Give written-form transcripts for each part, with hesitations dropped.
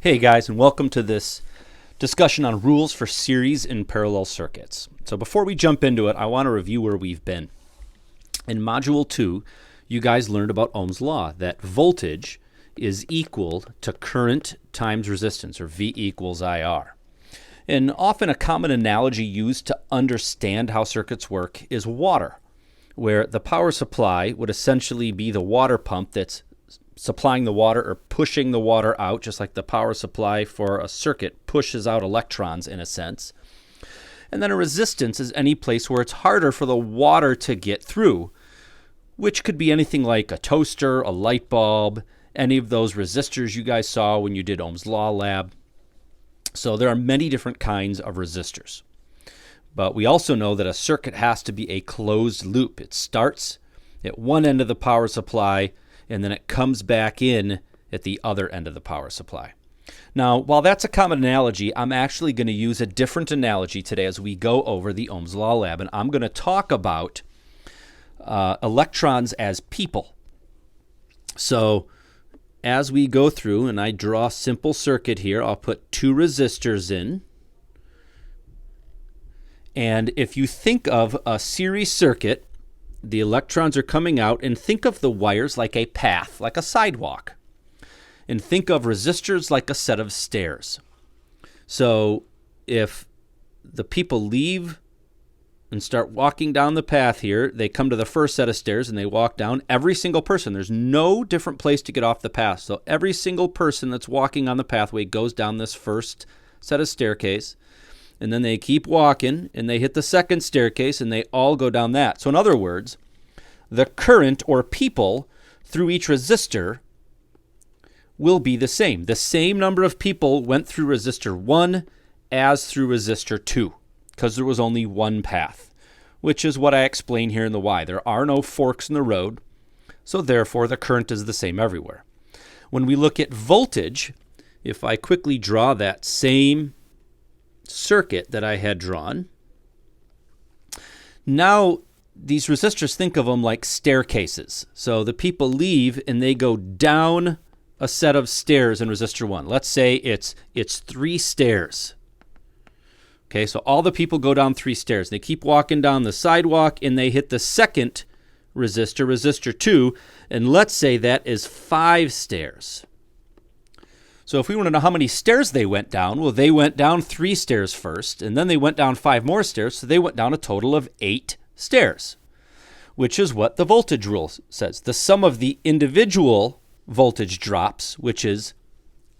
Hey guys, and welcome to this discussion on rules for series and parallel circuits. So before we jump into it, I want to review where we've been. In Module 2, you guys learned about Ohm's law, that voltage is equal to current times resistance, or V equals IR. And often a common analogy used to understand how circuits work is water, where the power supply would essentially be the water pump that's supplying the water or pushing the water out, just like the power supply for a circuit pushes out electrons in a sense. And then a resistance is any place where it's harder for the water to get through, which could be anything like a toaster, a light bulb, any of those resistors you guys saw when you did Ohm's Law lab. So there are many different kinds of resistors. But we also know that a circuit has to be a closed loop. It starts at one end of the power supply, and then it comes back in at the other end of the power supply. Now, while that's a common analogy, I'm actually going to use a different analogy today as we go over the Ohm's Law lab, and I'm going to talk about electrons as people. So as we go through, and I draw a simple circuit here, I'll put two resistors in. And if you think of a series circuit, the electrons are coming out, and think of the wires like a path, like a sidewalk. And think of resistors like a set of stairs. So if the people leave and start walking down the path here, they come to the first set of stairs and they walk down. Every single person, there's no different place to get off the path. So every single person that's walking on the pathway goes down this first set of staircase. And then they keep walking, and they hit the second staircase, and they all go down that. So in other words, the current or people through each resistor will be the same. The same number of people went through resistor 1 as through resistor 2, because there was only one path, which is what I explain here in the why. There are no forks in the road, so therefore the current is the same everywhere. When we look at voltage, if I quickly draw that same circuit that I had drawn. Now these resistors, think of them like staircases. So the people leave and they go down a set of stairs in resistor 1. Let's say it's 3 stairs. Okay, so all the people go down 3 stairs. They keep walking down the sidewalk and they hit the second resistor, resistor 2, and let's say that is 5 stairs. So if we want to know how many stairs they went down, well, they went down 3 stairs first, and then they went down 5 more stairs, so they went down a total of 8 stairs, which is what the voltage rule says. The sum of the individual voltage drops, which is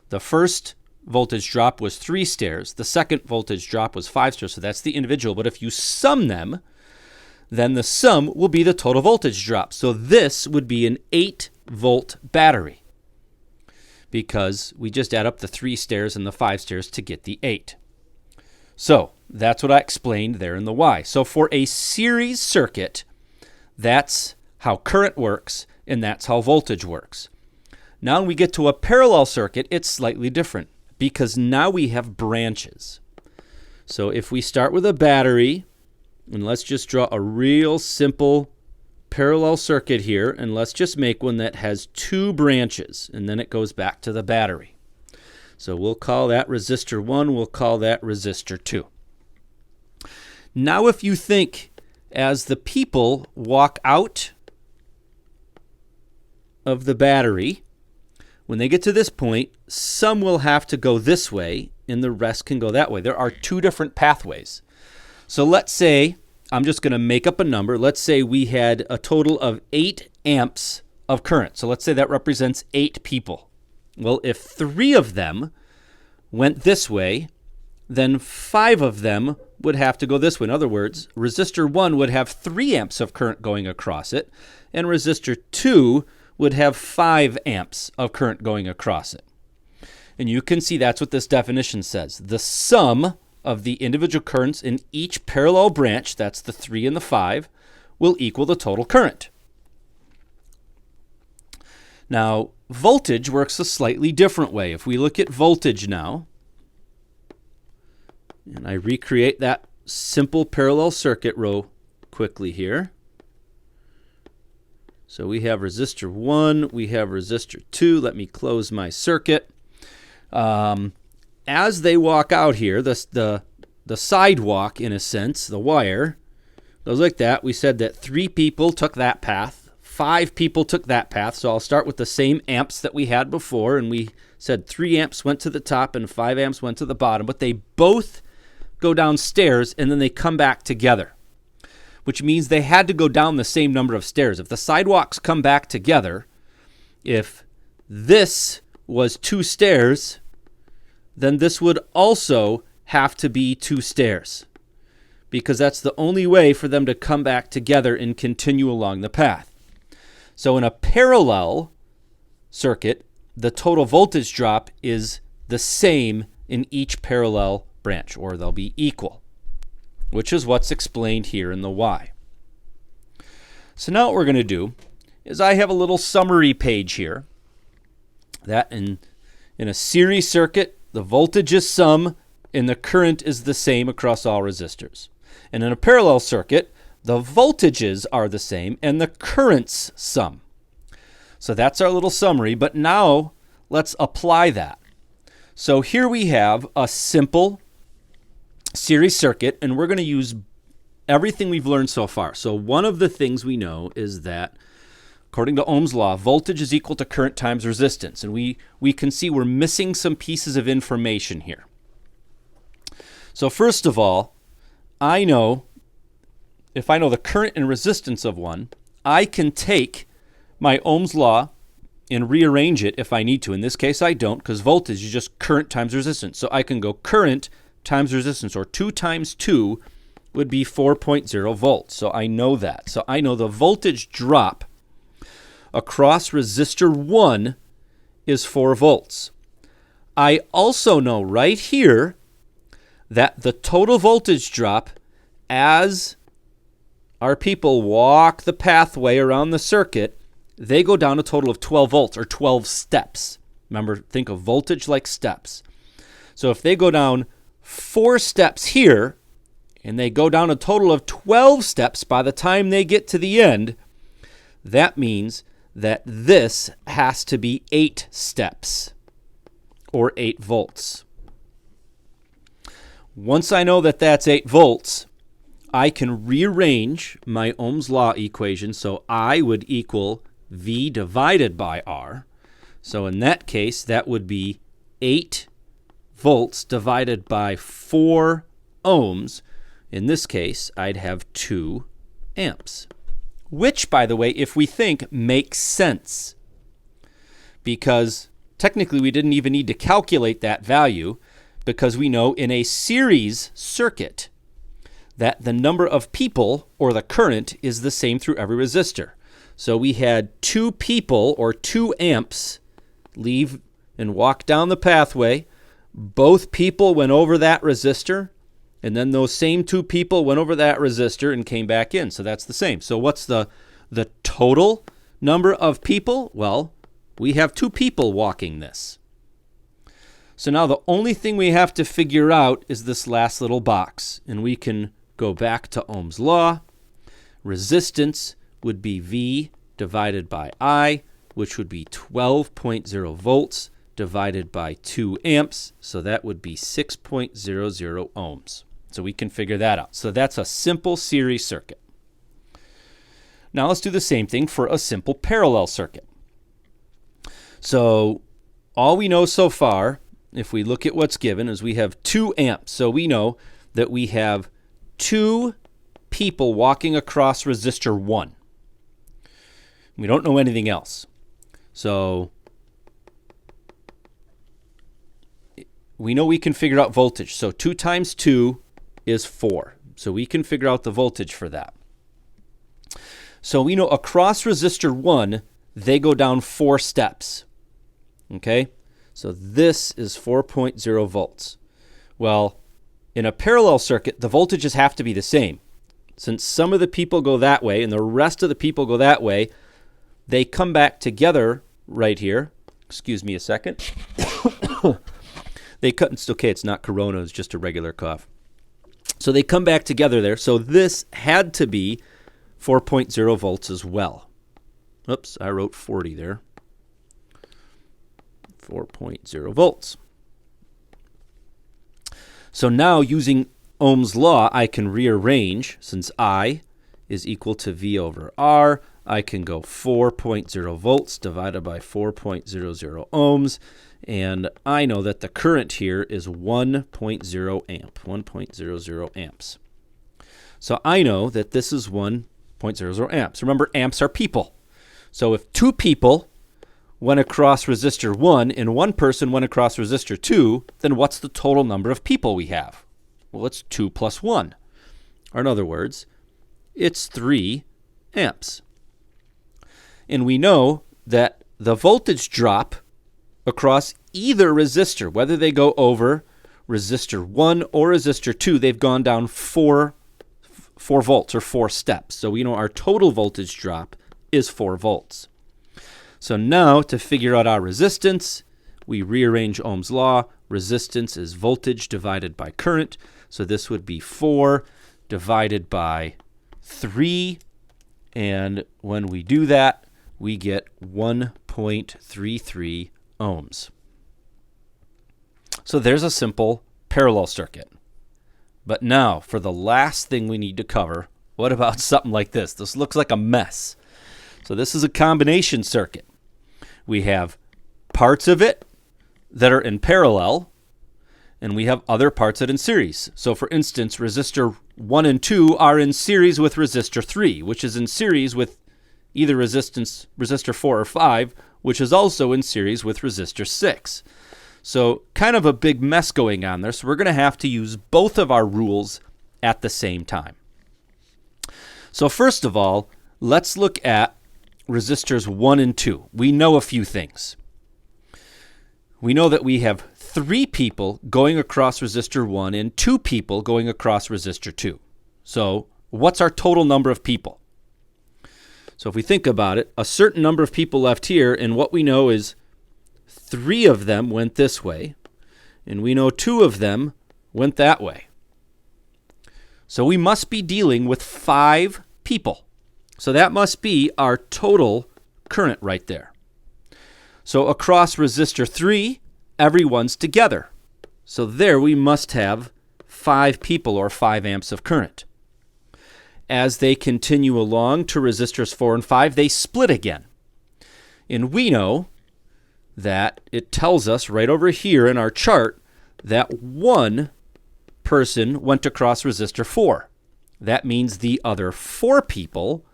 the first voltage drop was 3 stairs, the second voltage drop was 5 stairs, so that's the individual. But if you sum them, then the sum will be the total voltage drop. So this would be an 8-volt battery, because we just add up the 3 stairs and the 5 stairs to get the 8. So that's what I explained there in the why. So for a series circuit, that's how current works, and that's how voltage works. Now when we get to a parallel circuit, it's slightly different, because now we have branches. So if we start with a battery, and let's just draw a real simple parallel circuit here, and let's just make one that has 2 branches, and then it goes back to the battery. So we'll call that resistor 1, we'll call that resistor 2. Now if you think as the people walk out of the battery, when they get to this point, some will have to go this way and the rest can go that way. There are 2 different pathways. So let's say, I'm just going to make up a number. Let's say we had a total of 8 amps of current. So let's say that represents 8 people. Well, if 3 of them went this way, then 5 of them would have to go this way. In other words, resistor 1 would have 3 amps of current going across it, and resistor 2 would have 5 amps of current going across it. And you can see that's what this definition says. The sum of the individual currents in each parallel branch, that's the 3 and the 5, will equal the total current. Now, voltage works a slightly different way. If we look at voltage now, and I recreate that simple parallel circuit row quickly here. So we have resistor 1, we have resistor 2. Let me close my circuit. As they walk out here, the sidewalk, in a sense, the wire, goes like that. We said that 3 people took that path. 5 people took that path. So I'll start with the same amps that we had before. And we said 3 amps went to the top and 5 amps went to the bottom. But they both go downstairs and then they come back together, which means they had to go down the same number of stairs. If the sidewalks come back together, if this was 2 stairs, then this would also have to be 2 stairs, because that's the only way for them to come back together and continue along the path. So in a parallel circuit, the total voltage drop is the same in each parallel branch, or they'll be equal, which is what's explained here in the Y. So now what we're going to do is I have a little summary page here that in a series circuit, the voltages sum and the current is the same across all resistors. And in a parallel circuit, the voltages are the same and the currents sum. So that's our little summary, but now let's apply that. So here we have a simple series circuit, and we're going to use everything we've learned so far. So one of the things we know is that, according to Ohm's law, voltage is equal to current times resistance. And we can see we're missing some pieces of information here. So first of all, I know, if I know the current and resistance of one, I can take my Ohm's law and rearrange it if I need to. In this case, I don't, because voltage is just current times resistance. So I can go current times resistance, or 2 times 2 would be 4.0 volts. So I know that. So I know the voltage drop across resistor 1 is 4 volts. I also know right here that the total voltage drop as our people walk the pathway around the circuit, they go down a total of 12 volts, or 12 steps. Remember, think of voltage like steps. So if they go down 4 steps here, and they go down a total of 12 steps by the time they get to the end, that means that this has to be 8 steps, or 8 volts. Once I know that that's 8 volts, I can rearrange my Ohm's law equation, so I would equal V divided by R. So in that case, that would be 8 volts divided by 4 ohms. In this case, I'd have 2 amps, which, by the way, if we think, makes sense, because technically we didn't even need to calculate that value, because we know in a series circuit that the number of people, or the current, is the same through every resistor. So we had 2 people, or 2 amps, leave and walk down the pathway. Both people went over that resistor, and then those same 2 people went over that resistor and came back in. So that's the same. So what's the total number of people? Well, we have 2 people walking this. So now the only thing we have to figure out is this last little box. And we can go back to Ohm's law. Resistance would be V divided by I, which would be 12.0 volts divided by 2 amps. So that would be 6.00 ohms. So we can figure that out. So that's a simple series circuit. Now let's do the same thing for a simple parallel circuit. So all we know so far, if we look at what's given, is we have 2 amps. So we know that we have 2 people walking across resistor 1. We don't know anything else. So we know we can figure out voltage. So 2 times 2 is 4. So we can figure out the voltage for that. So we know across resistor 1, they go down 4 steps. Okay? So this is 4.0 volts. Well, in a parallel circuit, the voltages have to be the same. Since some of the people go that way and the rest of the people go that way, they come back together right here. Excuse me a second. It's okay, it's not corona, it's just a regular cough. So they come back together there. So this had to be 4.0 volts as well. Oops, I wrote 40 there. 4.0 volts. So now using Ohm's law, I can rearrange. Since I is equal to V over R, I can go 4.0 volts divided by 4.00 ohms. And I know that the current here is 1.0 amp, 1.00 amps. So I know that this is 1.00 amps. Remember, amps are people. So if two people went across resistor 1 and one person went across resistor 2, then what's the total number of people we have? Well, it's 2 plus 1. Or in other words, it's 3 amps. And we know that the voltage drop across either resistor, whether they go over resistor 1 or resistor 2, they've gone down 4 volts or 4 steps. So we know our total voltage drop is 4 volts. So now to figure out our resistance, we rearrange Ohm's law. Resistance is voltage divided by current. So this would be 4 divided by 3. And when we do that, we get 1.33 ohms. So there's a simple parallel circuit. But now, for the last thing we need to cover, what about something like this? This looks like a mess. So this is a combination circuit. We have parts of it that are in parallel, and we have other parts that are in series. So for instance, resistor 1 and 2 are in series with resistor 3, which is in series with either resistor 4 or 5, which is also in series with resistor 6. So kind of a big mess going on there. So we're going to have to use both of our rules at the same time. So first of all, let's look at resistors 1 and 2. We know a few things. We know that we have 3 people going across resistor 1 and 2 people going across resistor 2. So what's our total number of people? So if we think about it, a certain number of people left here, and what we know is 3 of them went this way, and we know 2 of them went that way. So we must be dealing with 5 people. So that must be our total current right there. So across resistor 3, everyone's together. So there we must have 5 people or 5 amps of current. As they continue along to resistors 4 and 5, they split again. And we know that it tells us right over here in our chart that one person went across resistor 4. That means the other 4 people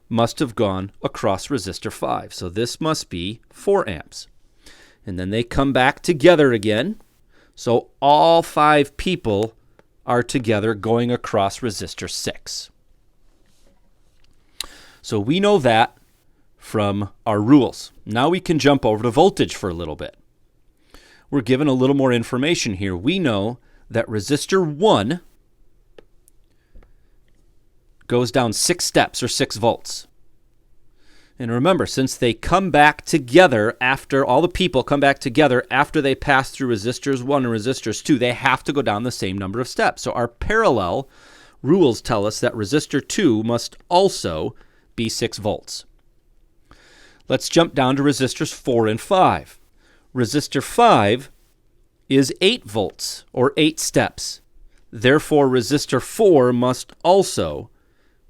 must have gone across resistor 5. So this must be 4 amps. And then they come back together again. So all 5 people are together going across resistor 6. So we know that from our rules. Now we can jump over to voltage for a little bit. We're given a little more information here. We know that resistor 1 goes down 6 steps or 6 volts. And remember, since they come back together after, all the people come back together after they pass through resistors 1 and resistors 2, they have to go down the same number of steps. So our parallel rules tell us that resistor 2 must also be 6 volts. Let's jump down to resistors 4 and 5. Resistor 5 is 8 volts or 8 steps. Therefore, resistor 4 must also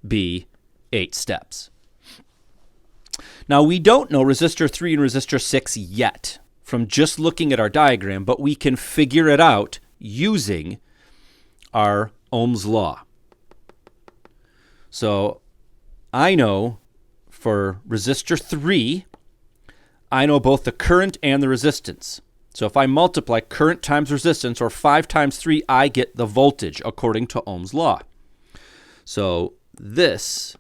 be 8 steps. Now, we don't know resistor 3 and resistor 6 yet from just looking at our diagram, but we can figure it out using our Ohm's law. So I know for resistor 3, I know both the current and the resistance. So if I multiply current times resistance, or 5 times 3, I get the voltage according to Ohm's law. So this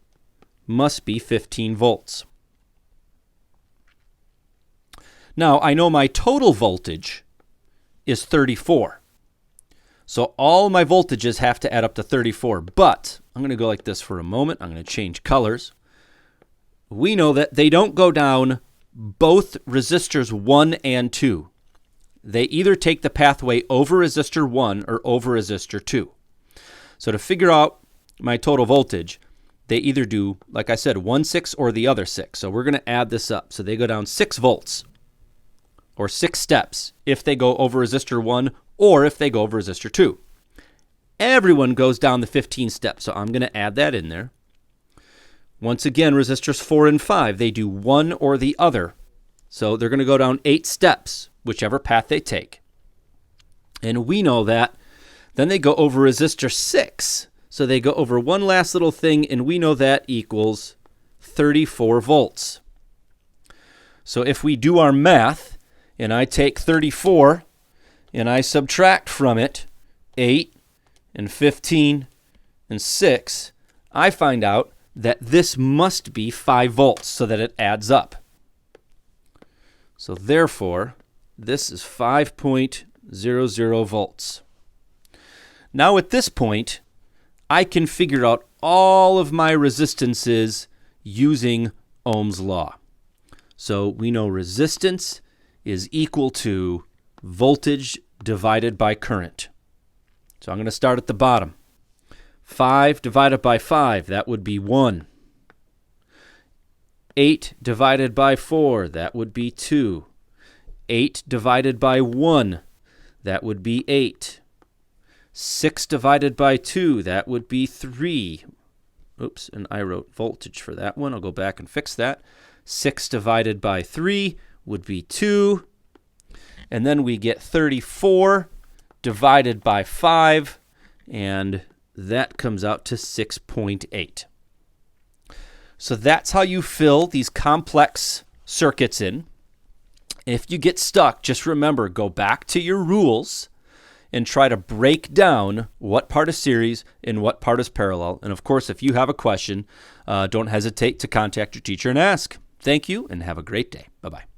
must be 15 volts. Now, I know my total voltage is 34. So all my voltages have to add up to 34. But I'm going to go like this for a moment. I'm going to change colors. We know that they don't go down both resistors 1 and 2. They either take the pathway over resistor 1 or over resistor 2. So to figure out my total voltage, they either do, like I said, 1 6 or the other 6. So we're going to add this up. So they go down 6 volts or 6 steps if they go over resistor 1 or if they go over resistor 2. everyone goes down the 15 steps. So I'm going to add that in there. Once again, resistors 4 and 5, they do one or the other. So they're going to go down 8 steps, whichever path they take. And we know that. Then they go over resistor 6. So they go over one last little thing, and we know that equals 34 volts. So if we do our math, and I take 34, and I subtract from it 8 and 15 and 6, I find out that this must be 5 volts so that it adds up. So therefore, this is 5.00 volts. Now at this point, I can figure out all of my resistances using Ohm's law. So we know resistance is equal to voltage divided by current. So I'm going to start at the bottom. 5 divided by 5, that would be 1. 8 divided by 4, that would be 2. 8 divided by 1, that would be 8. 6 divided by 2, that would be 3. Oops, and I wrote voltage for that one. I'll go back and fix that. 6 divided by 3 would be 2. And then we get 34 divided by 5, and that comes out to 6.8. So that's how you fill these complex circuits in. If you get stuck, just remember, go back to your rules and try to break down what part is series and what part is parallel. And of course, if you have a question, don't hesitate to contact your teacher and ask. Thank you, and have a great day. Bye-bye.